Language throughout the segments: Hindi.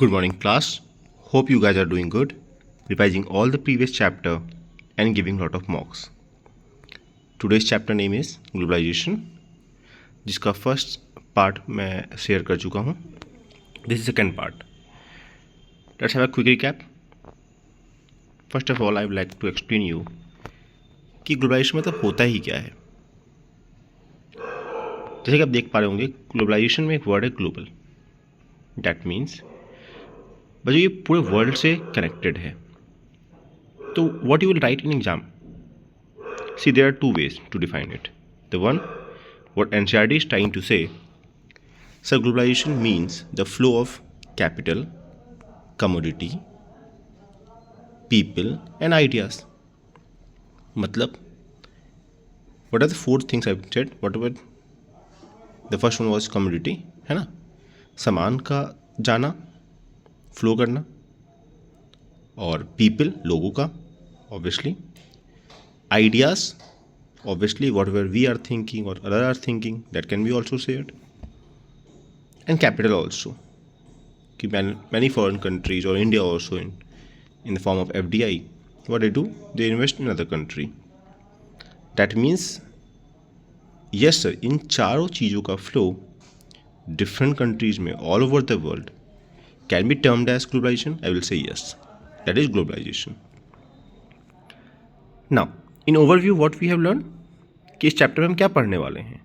Good morning, class. Hope you guys are doing good, revising all the previous chapter and giving lot of mocks. Today's chapter name is Globalization, जिसका फर्स्ट पार्ट मैं शेयर कर चुका हूँ. This is second part. Let's have a quick recap. First of all, I would like to explain you कि ग्लोबलाइजेशन मतलब होता ही क्या है. जैसे कि आप देख पा रहे होंगे, ग्लोबलाइजेशन में एक वर्ड है ग्लोबल. डैट मीन्स बच्चों ये पूरे वर्ल्ड से कनेक्टेड है. तो what you will write in exam? See, there are two ways to define it. The one, what NCERT is trying to say, sir, globalization means the flow of capital, commodity, people and ideas. मतलब, what are the four things I've said? Whatever, the first one was commodity, है ना, सामान का जाना, फ्लो करना, और people, लोगों का, obviously, ideas, obviously whatever we are thinking or others are thinking, that can be also shared, and capital also. Many foreign countries or India also in the form of FDI, what they do, they invest in another country. That means yes sir, इन चारों चीज़ों का फ्लो different countries में all over the world can be termed as globalization. I will say yes, that is globalization. Now in overview what we have learned, कि इस चैप्टर में हम क्या पढ़ने वाले हैं.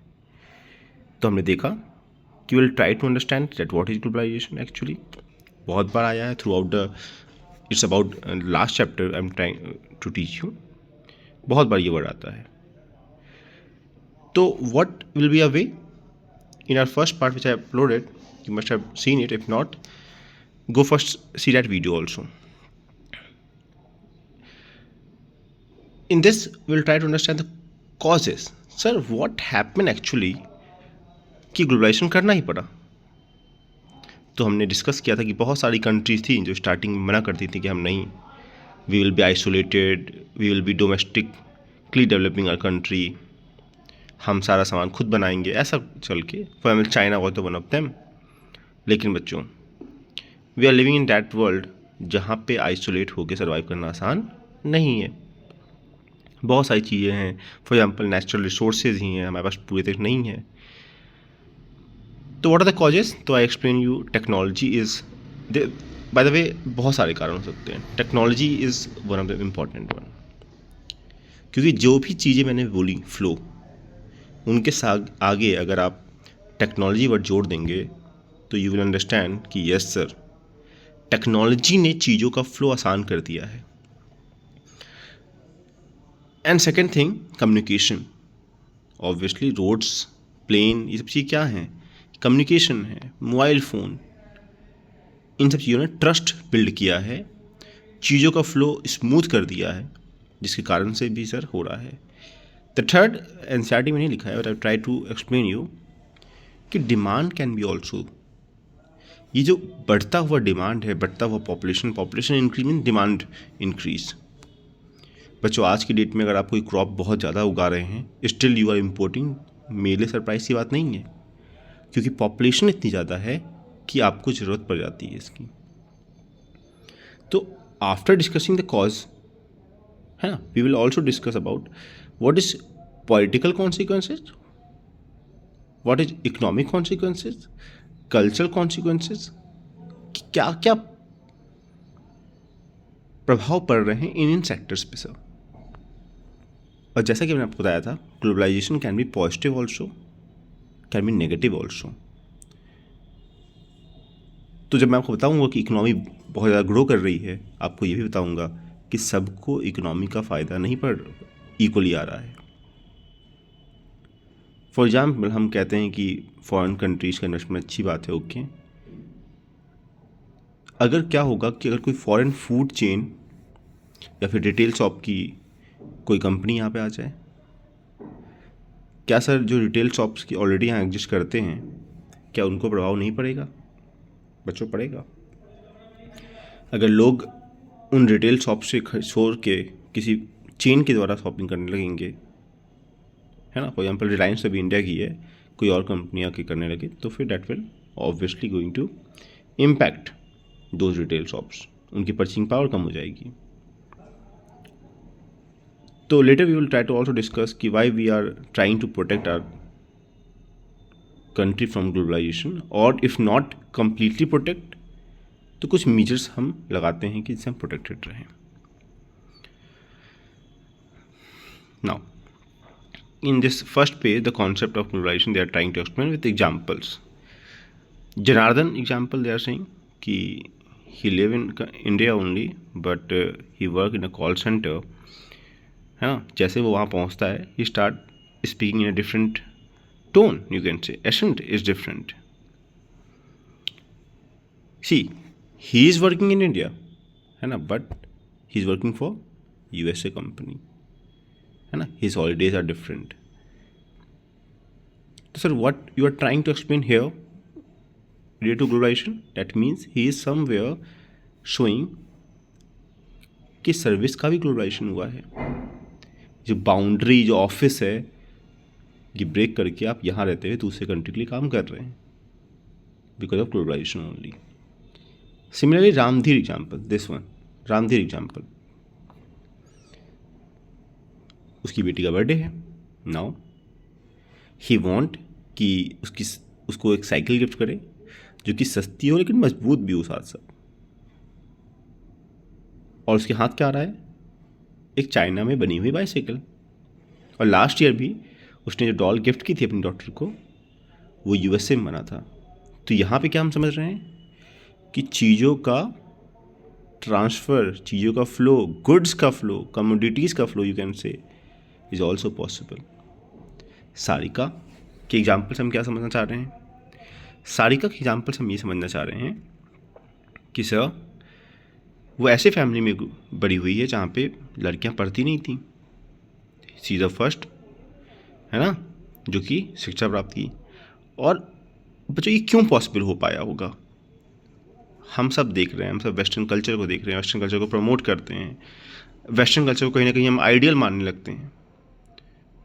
तो हमने देखा कि will try to understand that what is globalization. Actually बहुत बार आया है throughout the, it's about last chapter I am trying to teach you, बहुत बार ये वर्ड आता है. तो what will be a way in our first part which I uploaded, you must have seen it, if not go first see that video also. In this we'll try to understand the causes. Sir, what happened actually कि ग्लोबलाइजेशन करना ही पड़ा. तो हमने डिस्कस किया था कि बहुत सारी कंट्रीज थी जो स्टार्टिंग में मना करती थी कि हम नहीं, we will be isolated, we will be domestically developing our country, हम सारा सामान खुद बनाएंगे, ऐसा चल के. For example China was the one of them. लेकिन बच्चों, we are living in that world जहाँ पे आइसोलेट होकर सर्वाइव करना आसान नहीं है. बहुत सारी चीज़ें हैं, फॉर एग्जाम्पल नेचुरल रिसोर्सेज ही हैं, हमारे पास पूरे तक नहीं है. तो व्हाट आर द कॉजेज? तो I explain you. Technology is, by the way बहुत सारे कारण हो सकते हैं. Technology is one of the important one, क्योंकि जो भी चीज़ें मैंने बोली फ्लो, उनके साथ आगे अगर आप टेक्नोलॉजी वर्ड जोड़ देंगे तो यू विल अंडरस्टैंड कि यस सर, टेक्नोलॉजी ने चीज़ों का फ्लो आसान कर दिया है. And second thing, communication. Obviously roads, plane, ये सब चीज़ क्या हैं? कम्युनिकेशन है. मोबाइल फ़ोन, इन सब चीज़ों ने ट्रस्ट बिल्ड किया है, चीज़ों का फ्लो स्मूथ कर दिया है, जिसके कारण से भी सर हो रहा है. द थर्ड, एनसीईआरटी में नहीं लिखा है but I try to explain you कि डिमांड कैन बी ऑल्सो. ये जो बढ़ता हुआ डिमांड है, बढ़ता हुआ population increase mean demand increase. बच्चों, आज की डेट में अगर आप कोई क्रॉप बहुत ज़्यादा उगा रहे हैं, स्टिल यू आर इम्पोर्टिंग, मेरे लिए सरप्राइज की बात नहीं है, क्योंकि पॉपुलेशन इतनी ज़्यादा है कि आपको ज़रूरत पड़ जाती है इसकी. तो आफ्टर डिस्कसिंग द कॉज, है ना, we will also discuss about what is political consequences, what is economic consequences, cultural consequences, क्या क्या प्रभाव पड़ रहे हैं इन सेक्टर्स पे सर. और जैसा कि मैंने आपको बताया था, globalization can be positive also, can be negative also. तो जब मैं आपको बताऊंगा कि इकोनॉमी बहुत ज़्यादा ग्रो कर रही है, आपको ये भी बताऊंगा कि सबको इकोनॉमी का फ़ायदा नहीं पड़ इक्वली आ रहा है. फॉर एग्जाम्पल हम कहते हैं कि फॉरेन कंट्रीज़ का इन्वेस्टमेंट अच्छी बात है, ओके. अगर क्या होगा कि अगर कोई फॉरेन फूड चेन या फिर रिटेल शॉप की कोई कंपनी यहाँ पे आ जाए, क्या सर जो रिटेल शॉप्स की ऑलरेडी यहाँ एग्जिस्ट करते हैं, क्या उनको प्रभाव नहीं पड़ेगा? बच्चों, पड़ेगा. अगर लोग उन रिटेल शॉप से छोड़ के किसी चेन के द्वारा शॉपिंग करने लगेंगे, है ना, फॉर एग्जाम्पल रिलायंस अभी इंडिया की है, कोई और कंपनी आके करने लगे, तो फिर that will obviously going to impact those retail shops, उनकी परचेसिंग पावर कम हो जाएगी. तो later we will try to also discuss कि why we are trying to protect our country from globalisation, और इफ़ नॉट कम्प्लीटली प्रोटेक्ट तो कुछ मेजर्स हम लगाते हैं कि जिससे हम प्रोटेक्टेड रहें. Now in this first page, the concept of globalization they are trying to explain with examples. Janardhan example they are saying कि he live in India only but he work in a call center, है ना. जैसे वो वहाँ पहुँचता है he start speaking in a different tone, you can say accent is different. See, he is working in India, है ना, but he is working for USA company, है ना. His holidays are different. So sir, what you are trying to explain here related to globalization, that means he is somewhere showing कि सर्विस का भी ग्लोबलाइजेशन हुआ है. जो बाउंड्री, जो ऑफिस है, ये ब्रेक करके आप यहाँ रहते हुए दूसरे कंट्री के लिए काम कर रहे हैं because of globalization only. Similarly Ramdhir example, this one Ramdhir example, उसकी बेटी का बर्थडे है. नाउ ही वॉन्ट कि उसको एक साइकिल गिफ्ट करे जो कि सस्ती हो लेकिन मजबूत भी हो साथ साथ. और उसके हाथ क्या आ रहा है? एक चाइना में बनी हुई बाइसाइकिल. और लास्ट ईयर भी उसने जो डॉल गिफ्ट की थी अपनी डॉटर को, वो यूएसए में बना था. तो यहाँ पे क्या हम समझ रहे हैं कि चीज़ों का ट्रांसफ़र, चीज़ों का फ्लो, गुड्स का फ्लो, कमोडिटीज़ का फ्लो, यू कैन से, इज़ ऑल्सो पॉसिबल. सारिका के एग्जाम्पल्स हम क्या समझना चाह रहे हैं? सारिका के एग्जाम्पल्स हम ये समझना चाह रहे हैं कि सर वो ऐसे फैमिली में बड़ी हुई है जहाँ पे लड़कियाँ पढ़ती नहीं थी. शी इज़ द फर्स्ट, है ना, जो कि शिक्षा प्राप्त की. और बच्चों ये क्यों पॉसिबल हो पाया होगा? हम सब देख रहे हैं, हम सब वेस्टर्न कल्चर को देख रहे हैं, वेस्टर्न कल्चर को प्रमोट करते हैं, वेस्टर्न कल्चर को कहीं ना कहीं हम आइडियल मानने लगते हैं.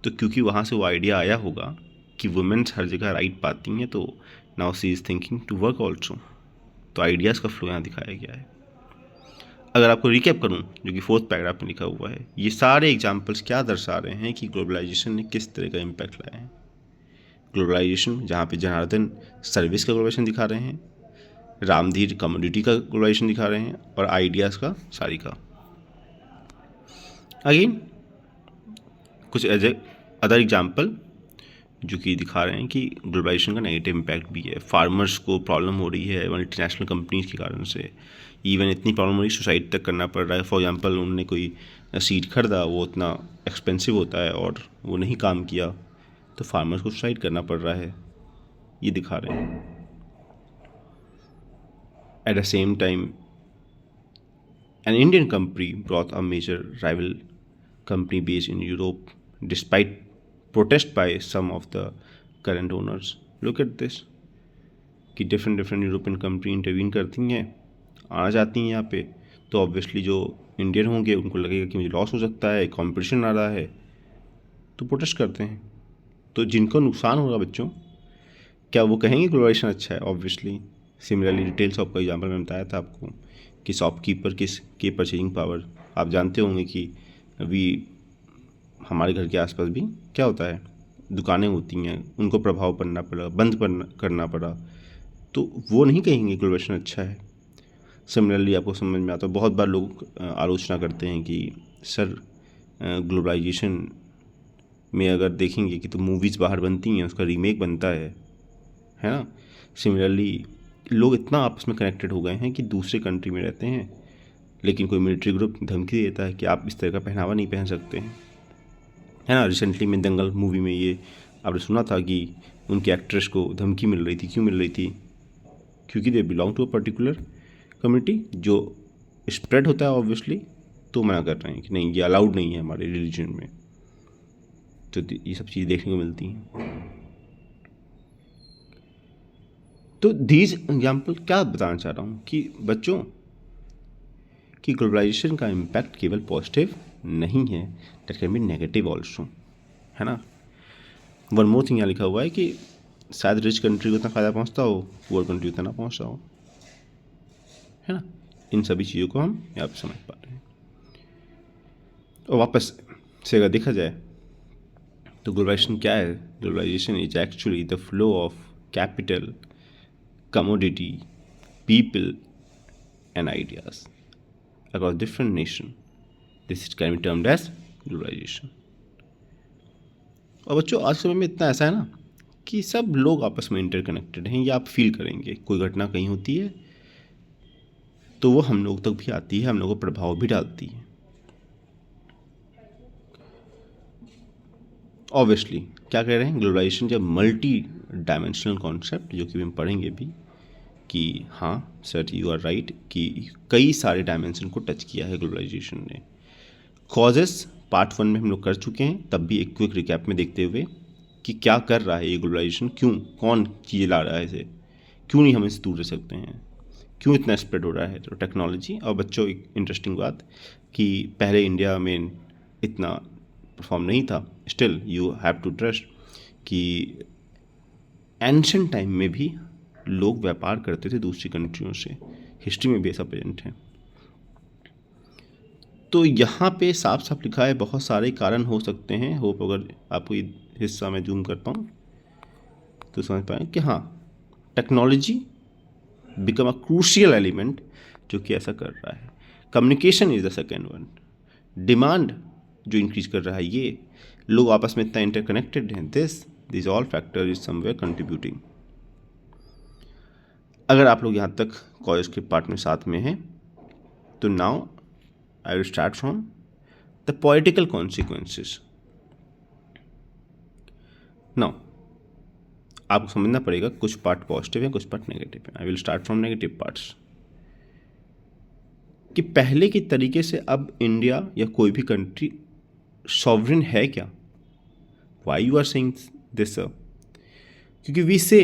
तो क्योंकि वहाँ से वो आइडिया आया होगा कि वुमेन्स हर जगह राइट पाती हैं, तो now she is thinking to work also. तो आइडियाज़ का फ्लो यहाँ दिखाया गया है. अगर आपको रिकैप करूँ, जो कि 4th पैराग्राफ में लिखा हुआ है, ये सारे एग्जाम्पल्स क्या दर्शा रहे हैं कि ग्लोबलाइजेशन ने किस तरह का इम्पैक्ट लाया है. ग्लोबलाइजेशन जहाँ पे जनार्दन सर्विस का ग्लोबलाइजेशन दिखा रहे हैं, रामधीर कम्युनिटी का ग्लोबलाइजेशन दिखा रहे हैं, और आइडियाज़ का सारिका. अगेन कुछ अदर एग्जाम्पल जो कि दिखा रहे हैं कि ग्लोबलाइजेशन का नेगेटिव इम्पैक्ट भी है. फार्मर्स को प्रॉब्लम हो रही है मल्टीनेशनल कंपनीज के कारण से. इवन इतनी प्रॉब्लम हो रही है सुसाइड तक करना पड़ रहा है. फॉर एग्जांपल उन्होंने कोई सीड खरीदा, वो इतना एक्सपेंसिव होता है और वो नहीं काम किया, तो फार्मर्स को सुसाइड करना पड़ रहा है. ये दिखा रहे हैं. At the same time an Indian company brought a major rival company based in Europe despite protest by some of the current owners. Look at this कि different यूरोपियन कंट्री इंटरवीन करती हैं, आ जाती हैं यहाँ पे. तो ऑब्वियसली जो इंडियन होंगे उनको लगेगा कि मुझे लॉस हो सकता है, कंपटीशन आ रहा है, तो प्रोटेस्ट करते हैं. तो जिनको नुकसान होगा बच्चों, क्या वो कहेंगे ग्लोबलाइजेशन अच्छा है? ऑब्वियसली. सिमिलरली रिटेल शॉप का एग्जाम्पल मैंने बताया था आपको कि शॉपकीपर की परचेजिंग पावर, आप जानते होंगे कि अभी हमारे घर के आसपास भी क्या होता है, दुकानें होती हैं, उनको प्रभाव पड़ना पड़ा, बंद करना पड़ा, तो वो नहीं कहेंगे ग्लोबलाइजेशन अच्छा है. सिमिलरली आपको समझ में आता है, बहुत बार लोग आलोचना करते हैं कि सर ग्लोबलाइजेशन में अगर देखेंगे कि तो मूवीज़ बाहर बनती हैं, उसका रीमेक बनता है ना. सिमिलरली लोग इतना आपस में कनेक्टेड हो गए हैं कि दूसरे कंट्री में रहते हैं, लेकिन कोई मिलिट्री ग्रुप धमकी देता है कि आप इस तरह का पहनावा नहीं पहन सकते हैं, है ना. रिसेंटली में दंगल मूवी में ये आपने सुना था कि उनकी एक्ट्रेस को धमकी मिल रही थी. क्यों मिल रही थी? क्योंकि they belong to a particular community जो स्प्रेड होता है ऑब्वियसली, तो मना कर रहे हैं कि नहीं, ये अलाउड नहीं है हमारे रिलीजन में. तो ये सब चीज़ें देखने को मिलती हैं. तो दीज एग्जाम्पल क्या बताना चाह रहा हूँ कि बच्चों कि ग्लोबलाइजेशन का इम्पैक्ट केवल पॉजिटिव नहीं है, that can be negative also, है ना. वन मोर थिंग यहाँ लिखा हुआ है कि शायद रिच कंट्री को इतना फ़ायदा पहुँचता हो, पुअर कंट्री को इतना ना पहुँचता हो, है ना। इन सभी चीज़ों को हम यहाँ पे समझ पा रहे हैं। और वापस से अगर देखा जाए तो ग्लोबलाइजेशन क्या है? Globalization is actually the flow of capital, commodity, people and ideas across different nation. This can be termed as globalization. और बच्चों आज के समय में इतना ऐसा है ना कि सब लोग आपस में इंटरकनेक्टेड हैं। ये आप फील करेंगे, कोई घटना कहीं होती है तो वो हम लोग तक भी आती है, हम लोगों को प्रभाव भी डालती है। ऑब्वियसली क्या कह रहे हैं, ग्लोबलाइजेशन जब मल्टी डायमेंशनल कॉन्सेप्ट, जो कि हम पढ़ेंगे भी कि हाँ सर यू आर राइट कि कई सारे डायमेंशन को टच किया है ग्लोबलाइजेशन ने। कॉजेस पार्ट 1 में हम लोग कर चुके हैं, तब भी एक क्विक रिकैप में देखते हुए कि क्या कर रहा है ये ग्लोबलाइजेशन, क्यों, कौन चीज़ें ला रहा है इसे, क्यों नहीं हम इससे दूर रह सकते हैं, क्यों इतना स्प्रेड हो रहा है तो टेक्नोलॉजी। और बच्चों एक इंटरेस्टिंग बात कि पहले इंडिया में इतना परफॉर्म नहीं था, still you have to trust कि एंशिएंट टाइम में भी लोग व्यापार करते थे दूसरी कंट्रियों से, हिस्ट्री में भी ऐसा प्रेजेंट है। तो यहाँ पे साफ साफ लिखा है बहुत सारे कारण हो सकते हैं। होप अगर आपको ये हिस्सा में जूम कर पाऊँ तो समझ पाएँ कि हाँ technology become a crucial element जो कि ऐसा कर रहा है। Communication is the second one. Demand जो इंक्रीज कर रहा है, ये लोग आपस में इतना इंटरकनेक्टेड हैं, this all factor is somewhere contributing. अगर आप लोग यहाँ तक कॉलेज के पार्ट में साथ में हैं तो now I will start from the political consequences. Now आपको समझना पड़ेगा कुछ पार्ट पॉजिटिव है, कुछ पार्ट नेगेटिव है। I will start from negative parts. कि पहले की तरीके से अब इंडिया या कोई भी कंट्री सॉवरेन है क्या? Why you are saying this sir? क्योंकि वी से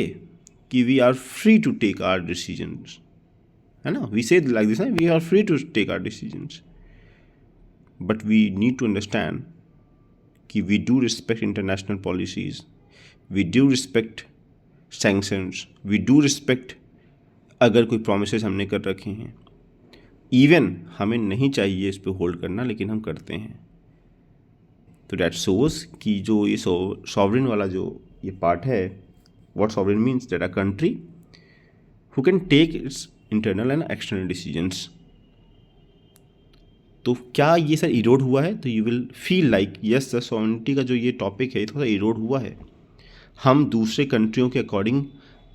कि we are free to take our decisions, है ना। We say like this, we are free to take our decisions, but we need to understand कि we do respect international policies, we do respect sanctions, we do respect अगर कोई प्रॉमिसेस हमने कर रखे हैं, इवन हमें नहीं चाहिए इस पे होल्ड करना लेकिन हम करते हैं। तो डैट शोज कि जो ये सॉवरेन वाला जो ये पार्ट है, what sovereign means that a country who can take its internal and external decisions. तो क्या ये सर इरोड हुआ है? तो you will feel like yes sir, sovereignty का जो ये टॉपिक है थोड़ा इरोड हुआ है। हम दूसरे कंट्रियों के अकॉर्डिंग,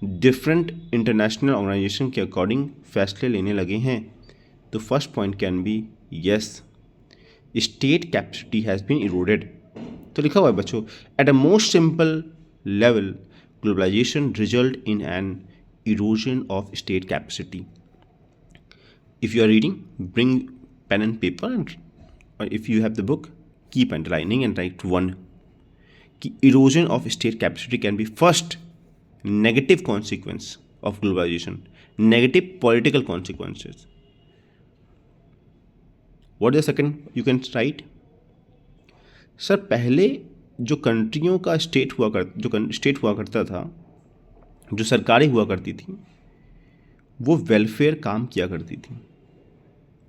डिफरेंट इंटरनेशनल ऑर्गेनाइजेशन के अकॉर्डिंग फैसले लेने लगे हैं। तो first point can be yes, state capacity has been eroded. तो लिखा हुआ है बच्चों, at a most simple level globalization result in an erosion of state capacity. If you are reading, bring pen and paper, or if you have the book, keep underlining and write one. कि erosion of state capacity can be first negative consequence of globalization, negative political consequences. What is the second you can write? Sir पहले जो कंट्रियों का स्टेट हुआ करता था, जो सरकारें हुआ करती थी, वो वेलफेयर काम किया करती थी।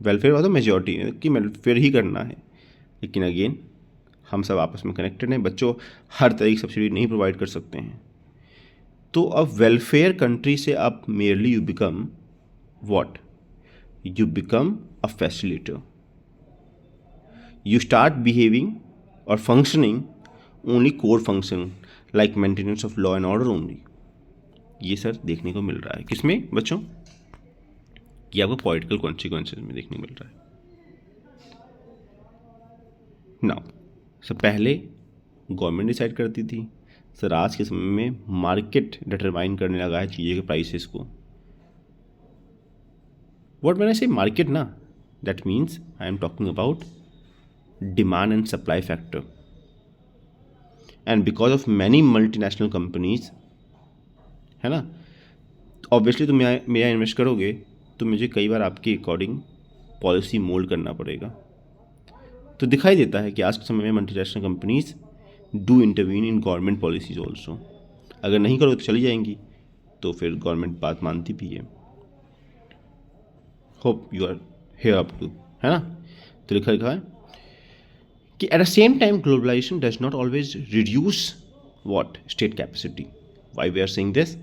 वेलफेयर वाला मेजॉरिटी है कि वेलफेयर ही करना है, लेकिन अगेन हम सब आपस में कनेक्टेड हैं। बच्चों हर तरह की सब्सिडी नहीं प्रोवाइड कर सकते हैं। तो अब वेलफेयर कंट्री से आप merely you become what? You become a facilitator. You start behaving और functioning only core function like maintenance of law and order only. ये सर देखने को मिल रहा है किसमें बच्चों? कि आपको पॉलिटिकल कॉन्सिक्वेंसेस में देखने मिल रहा है। नाउ सर पहले गवर्नमेंट डिसाइड करती थी, सर आज के समय में मार्केट डिटरमाइन करने लगा है चीज़ों के प्राइसेस को। व्हाट व्हेन आई से मार्केट ना, that means I am talking about demand and supply factor. And because of many multinational companies, है ना, ऑब्वियसली तुम मेरा इन्वेस्ट करोगे तो मुझे कई बार आपके अकॉर्डिंग पॉलिसी मोल्ड करना पड़ेगा। तो दिखाई देता है कि आज के समय में multinational companies do intervene in government policies also. अगर नहीं करो तो चली जाएंगी, तो फिर गवर्नमेंट बात मानती भी है। Hope you are here up to, है ना। तो लिखा है कि at the same time globalization does not always reduce what state capacity. Why we are saying this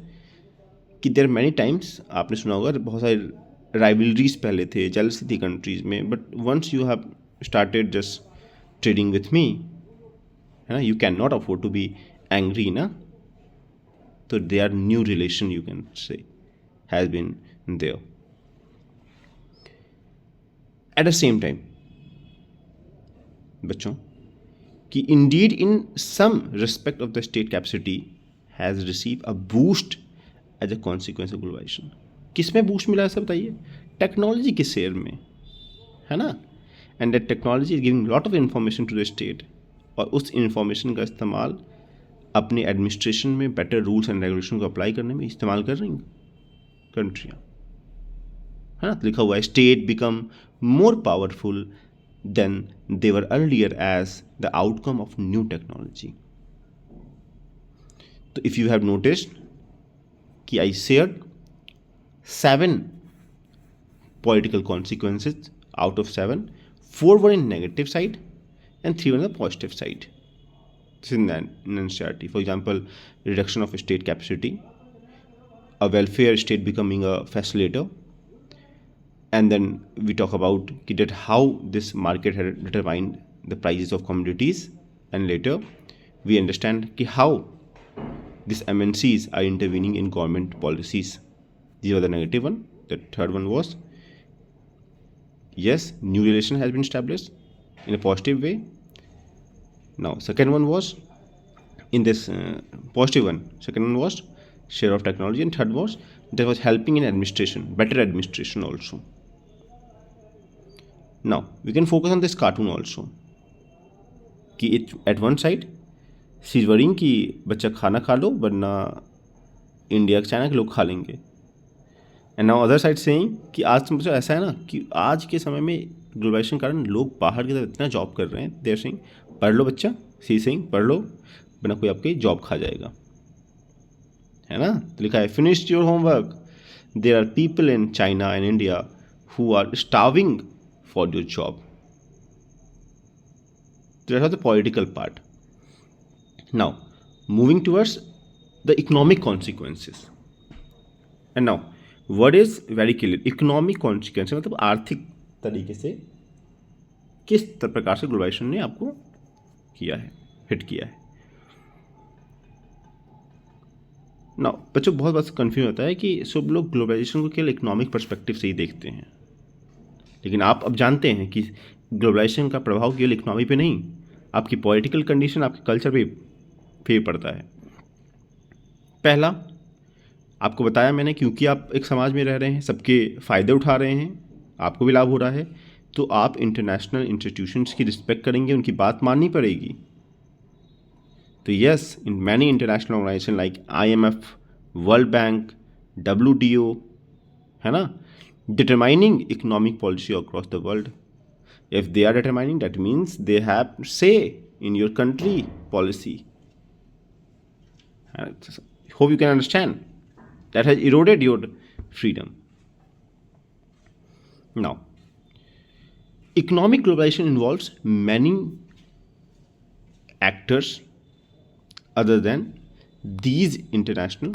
कि देर मैनी टाइम्स, आपने सुना होगा बहुत सारे राइवलरीज पहले थे, जेलसी थी कंट्रीज में, but once you have started just trading with me, है ना, you can not afford to be angry ना। तो they are new relation you can say has been there. At the same time बच्चों कि indeed in some respect of the state capacity has receive a boost as a consequence of globalization. किस में बूस्ट मिला है सब बताइए? टेक्नोलॉजी के शेयर में, है ना। And that technology is giving lot of information to the state, और उस इंफॉर्मेशन का इस्तेमाल अपने एडमिनिस्ट्रेशन में बेटर रूल्स एंड रेगुलेशन को अप्लाई करने में इस्तेमाल कर रही कंट्रियाँ, है ना। तो लिखा हुआ है state become more powerful than they were earlier as the outcome of new technology. तो इफ यू हैव नोटिस्ड कि I shared 7 political consequences out of 7, 4 were in negative side and 3 were in the positive side. This is in NCERT. For example, reduction of state capacity, a welfare state becoming a facilitator, and then we talk about that how this market had determined the prices of commodities, and later we understand how these MNCs are intervening in government policies. These were the negative one. The third one was, yes, new relation has been established in a positive way. Now second one was in this positive one, second one was share of technology, and third was that was helping in administration, better administration also. Now we can focus on this cartoon also कि it at one side she is worrying कि बच्चा खाना खा लो वरना इंडिया चाइना के लोग खा लेंगे, and now other side saying कि आज समझो ऐसा है ना कि आज के समय में ग्लोबलाइजेशन के कारण लोग बाहर की तरफ इतना जॉब कर रहे हैं, देयर सेइंग पढ़ लो बच्चा, सी सेइंग पढ़ लो वरना कोई आपकी जॉब खा जाएगा, है ना। तो लिखा है finished your homework, there are people in China and India who are starving for your job. तो that was the political part. Now moving towards the economic consequences, and now word is very clear, economic consequence मतलब आर्थिक तरीके से किस प्रकार से ग्लोबलाइजेशन ने आपको किया है, हिट किया है। ना बच्चों बहुत बार कन्फ्यूज होता है कि सब लोग ग्लोबलाइजेशन को केवल इकोनॉमिक पर्सपेक्टिव से ही देखते हैं, लेकिन आप अब जानते हैं कि ग्लोबलाइजेशन का प्रभाव केवल इकोनॉमी पे नहीं, आपकी पॉलिटिकल कंडीशन, आपके कल्चर पे भी पड़ता है। पहला आपको बताया मैंने, क्योंकि आप एक समाज में रह रहे हैं, सबके फ़ायदे उठा रहे हैं, आपको भी लाभ हो रहा है, तो आप इंटरनेशनल इंस्टीट्यूशंस की रिस्पेक्ट करेंगे, उनकी बात माननी पड़ेगी। तो yes, in many international organisation like IMF, World Bank, WTO, है ना, determining economic policy across the world. If they are determining that means they have say in your country policy. Hope you can understand that has eroded your freedom. Now, economic globalization involves many actors other than these international।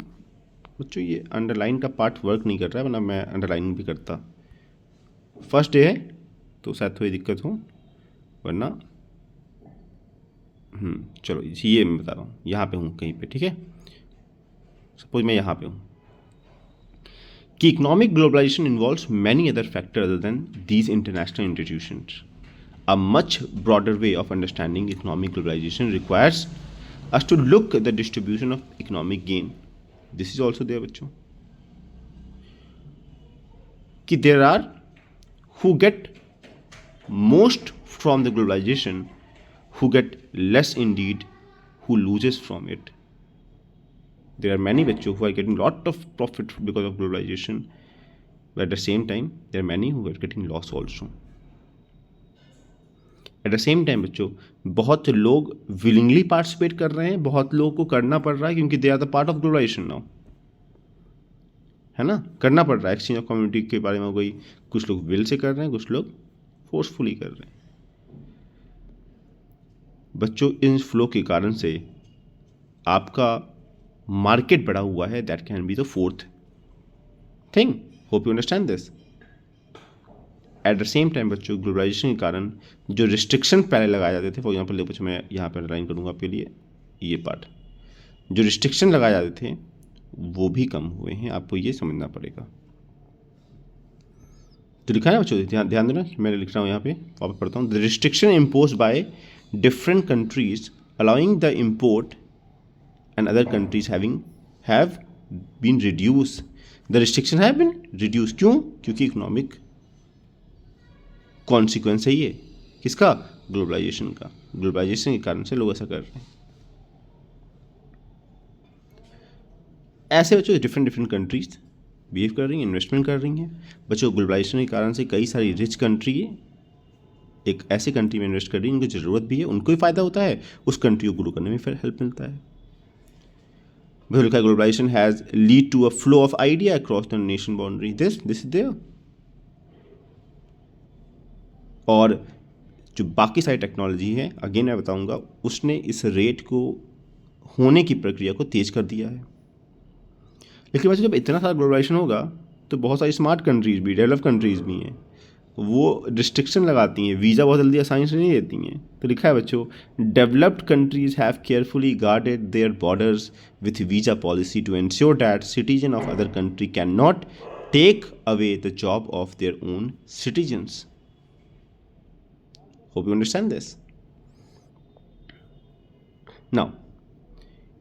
बच्चों ये अंडरलाइन का पार्ट वर्क नहीं कर रहा है, वरना मैं अंडरलाइन भी करता। फर्स्ट डे है तो शायद थोड़ी दिक्कत हो, वरना चलो ये मैं बता रहा हूँ, यहाँ पे हूँ कहीं पे, ठीक है। सपोज मैं यहाँ पे हूँ कि economic globalization involves many other factor other than these international institutions. A much broader way of understanding economic globalization requires us to look the distribution of economic gain. This is also there बच्चों कि there are who get most from the globalization, who get less indeed, who loses from it. There are many बच्चों who are getting lot of profit because of globalization, but at the same time there are many who are getting loss also. At the same time बच्चों बहुत लोग willingly participate कर रहे हैं, बहुत लोगों को करना पड़ रहा है क्योंकि they are the part of globalization now, है ना, करना पड़ रहा है। एक्सचेंज ऑफ कम्युनिटी के बारे में कोई कुछ लोग विल से कर रहे हैं, कुछ लोग फोर्सफुली कर रहे हैं। बच्चों इन फ्लो के कारण से आपका मार्केट बढ़ा हुआ है, that can be the fourth thing. Hope you understand this. Eight the same time बच्चों ग्लोबलाइजेशन के कारण जो रिस्ट्रिक्शन पहले लगाए जाते थे, फॉर एग्जाम्पल बच्चों मैं यहाँ पर लाइन करूँगा आपके लिए ये पार्ट, जो रिस्ट्रिक्शन लगाए जाते थे वो भी कम हुए हैं, आपको ये समझना पड़ेगा। तो लिखा है बच्चों, ध्यान देना, मैं लिख रहा हूँ यहाँ पे, वापस पढ़ता हूँ। The restriction impose by different countries allowing the import and other countries have been reduce. The restriction have been reduce, क्यों? क्योंकि इकोनॉमिक कॉन्सिक्वेंस है ये, किसका? ग्लोबलाइजेशन का। ग्लोबलाइजेशन के कारण से लोग ऐसा कर रहे हैं। ऐसे बच्चों डिफरेंट कंट्रीज बिहेव कर रही हैं, इन्वेस्टमेंट कर रही हैं। बच्चों ग्लोबलाइजेशन के कारण से कई सारी रिच कंट्री एक ऐसी कंट्री में इन्वेस्ट कर रही है उनको ज़रूरत भी है, उनको भी फ़ायदा होता है, उस कंट्री को ग्रो करने में फिर हेल्प मिलता है। वह लिखा है globalization has lead to a flow of idea across the nation boundary, this is there. और जो बाकी सारी टेक्नोलॉजी है, अगेन मैं बताऊंगा, उसने इस रेट को होने की प्रक्रिया को तेज कर दिया है। लेकिन वैसे जब इतना सारा ग्लोबलाइजेशन होगा तो बहुत सारी स्मार्ट कंट्रीज भी, डेवलप कंट्रीज भी हैं, वो रिस्ट्रिक्शन लगाती हैं, वीज़ा बहुत जल्दी आसानी से नहीं देती हैं। तो लिखा है बच्चों, developed countries have carefully guarded their borders with visa policy to ensure that citizen of other country can not take away the job of their own citizens. Hope you understand this. Now,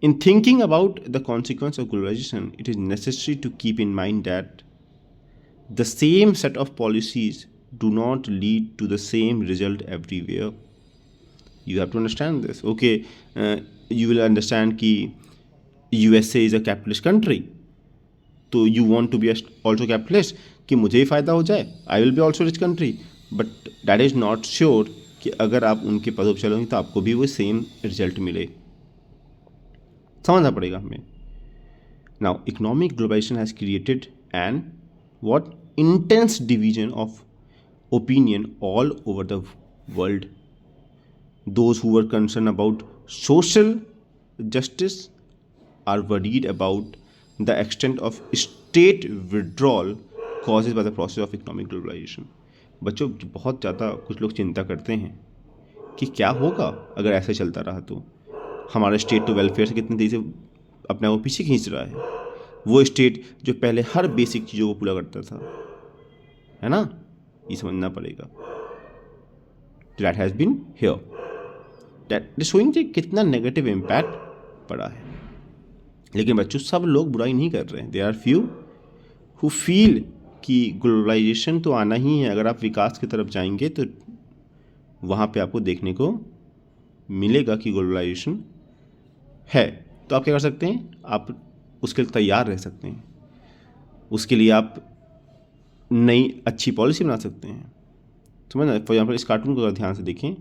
in thinking about the consequence of globalization, it is necessary to keep in mind that the same set of policies do not lead to the same result everywhere. You have to understand this. Okay, you will understand कि USA is a capitalist country, तो you want to be also capitalist कि मुझे ही फ़ायदा हो जाए, I will be also rich country, but that is not sure कि अगर आप उनके पदों पर चलोगे तो आपको भी वो सेम रिजल्ट मिले। समझना पड़ेगा हमें। Now economic globalization has created an what intense division of opinion all over the world. Those who were concern about social justice are worried about the extent of state withdrawal causes by the process of economic globalization. बच्चों बहुत ज़्यादा कुछ लोग चिंता करते हैं कि क्या होगा अगर ऐसे चलता रहा, तो हमारा स्टेट तो वेलफेयर से कितनी तेज़ी से अपने आप को पीछे खींच रहा है। वो स्टेट जो पहले हर बेसिक चीज़ों को पूरा करता था, है ना, ये समझना पड़ेगा। That has been here, that showing कि कितना नेगेटिव इम्पैक्ट पड़ा है। लेकिन बच्चों सब लोग बुराई नहीं कर रहे हैं। There are few who feel कि ग्लोबलाइजेशन तो आना ही है, अगर आप विकास की तरफ जाएंगे तो वहाँ पे आपको देखने को मिलेगा कि ग्लोबलाइजेशन है। तो आप क्या कर सकते हैं, आप उसके लिए तैयार रह सकते हैं, उसके लिए आप नई अच्छी पॉलिसी बना सकते हैं। समझ ना, फॉर एग्जाम्पल इस कार्टून को अगर ध्यान से देखें,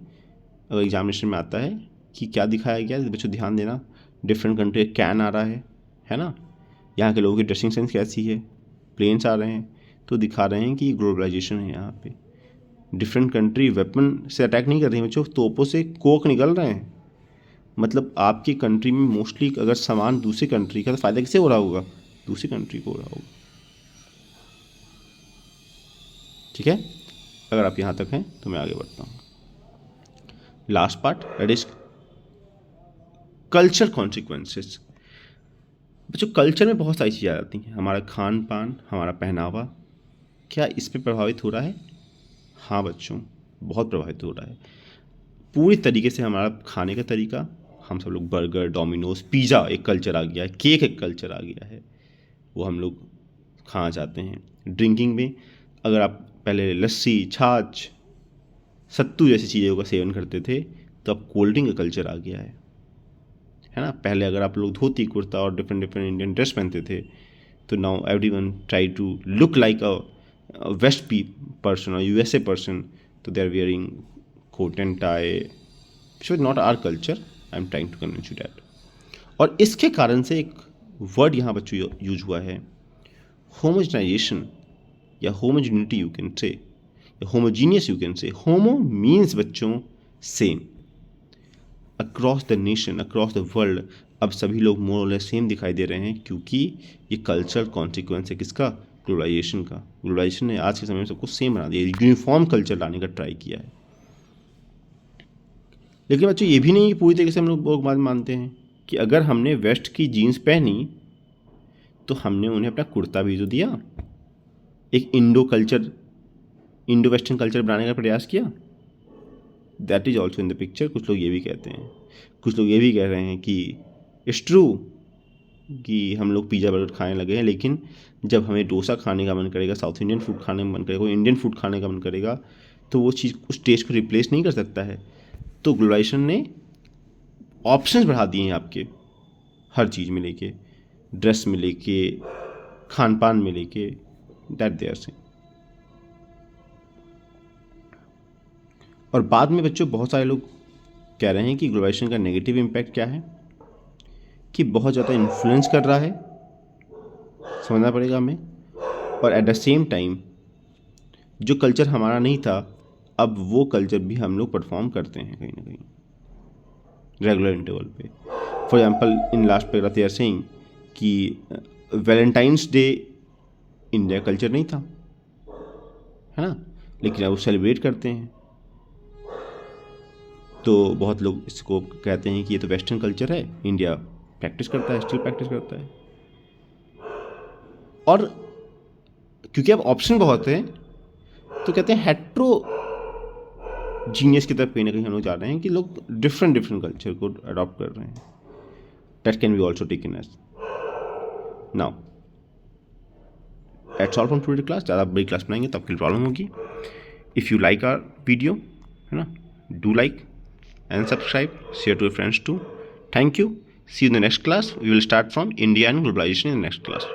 अगर एग्जामिनेशन में आता है कि क्या दिखाया गया है, बच्चों ध्यान देना, डिफरेंट कंट्री कैन आ रहा है ना, यहाँ के लोगों की ड्रेसिंग सेंस कैसी है, प्लेन्स आ रहे हैं, तो दिखा रहे हैं कि ग्लोबलाइजेशन है। यहाँ पे डिफरेंट कंट्री वेपन से अटैक नहीं कर रही हैं बच्चों, तोपों से कोक निकल रहे हैं। मतलब आपकी कंट्री में मोस्टली अगर सामान दूसरी कंट्री का, तो फ़ायदा किसे हो रहा होगा, दूसरी कंट्री को हो रहा होगा। ठीक है, अगर आप यहाँ तक हैं तो मैं आगे बढ़ता हूँ। Last part, that is culture consequences. बच्चों कल्चर में बहुत सारी चीज़ें आ जाती हैं, हमारा खान पान, हमारा पहनावा, क्या इस पर प्रभावित हो रहा है? हाँ बच्चों, बहुत प्रभावित हो रहा है। पूरी तरीके से हमारा खाने का तरीका, हम सब लोग बर्गर, डोमिनोज, पिज़्ज़ा एक कल्चर आ गया है, केक एक कल्चर आ गया है, वो हम लोग खाना चाहते हैं। ड्रिंकिंग में अगर आप पहले लस्सी, छाछ, सत्तू जैसी चीज़ों का सेवन करते थे, तो अब कोल्ड ड्रिंक का कल्चर आ गया है ना। पहले अगर आप लोग धोती कुर्ता और डिफरेंट इंडियन ड्रेस पहनते थे, तो now everyone try to look like a west person और यूएसए पर्सन, तो they are wearing coat and tie, which was not our culture. I am trying to convince you that. और इसके कारण से एक वर्ड यहाँ बच्चों यूज हुआ है, होमोजनाइजेशन या होमोजिनिटी यू कैन से, या homogeneous you can say. Homo means बच्चों same, across the nation, across the world अब सभी लोग मोर और लेस सेम दिखाई दे रहे हैं, क्योंकि ये कल्चरल कॉन्सिक्वेंस है किसका? ग्लोबलाइजेशन का। ग्लोबलाइजेशन ने आज के समय में सबको सेम बना दिया, यूनिफॉर्म कल्चर लाने का ट्राई किया है। लेकिन बच्चों ये भी नहीं कि पूरी तरीके से हम लोग बात मानते हैं कि अगर हमने वेस्ट की जीन्स पहनी तो हमने उन्हें अपना कुर्ता भी तो दिया, एक इंडो वेस्टर्न कल्चर बनाने का प्रयास किया। That is also in the picture. कुछ लोग ये भी कहते हैं, कुछ लोग ये भी कह रहे हैं कि इट्स ट्रू कि हम लोग पिज़्ज़ा बर्गर खाने लगे हैं, लेकिन जब हमें डोसा खाने का मन करेगा, साउथ इंडियन फूड खाने का मन करेगा, कोई इंडियन फूड खाने का मन करेगा, तो वो चीज़ उस टेस्ट को रिप्लेस नहीं कर सकता है। तो ग्लोबलाइजेशन ने ऑप्शंस बढ़ा दिए हैं आपके, हर चीज़ में लेके, ड्रेस में लेके, खान पान में लेके, दैट देयर से। और बाद में बच्चों बहुत सारे लोग कह रहे हैं कि ग्लोबलाइजेशन का नेगेटिव इम्पैक्ट क्या है, कि बहुत ज़्यादा इन्फ्लुएंस कर रहा है, समझना पड़ेगा हमें। और एट द सेम टाइम जो कल्चर हमारा नहीं था, अब वो कल्चर भी हम लोग परफॉर्म करते हैं कहीं ना कहीं रेगुलर इंटरवल पे। For example in last paragraph they are saying कि वैलेंटाइंस डे इंडिया कल्चर नहीं था, है ना, लेकिन अब वो सेलिब्रेट करते हैं। तो बहुत लोग इसको कहते हैं कि ये तो वेस्टर्न कल्चर है, इंडिया प्रैक्टिस करता है, स्टिल प्रैक्टिस करता है। और क्योंकि अब ऑप्शन बहुत है तो कहते हैं हेट्रो जीनियस की तरफ कहीं ना कहीं हम लोग जा रहे हैं कि लोग डिफरेंट कल्चर को अडॉप्ट कर रहे हैं। That can be also taken as. Now that's all from today class. ज़्यादा बड़ी क्लास बनाएंगे तब की प्रॉब्लम होगी। If you like our video, है ना, do like and subscribe, share to your friends too. Thank you. See you in the next class. We will start from India and globalization in the next class.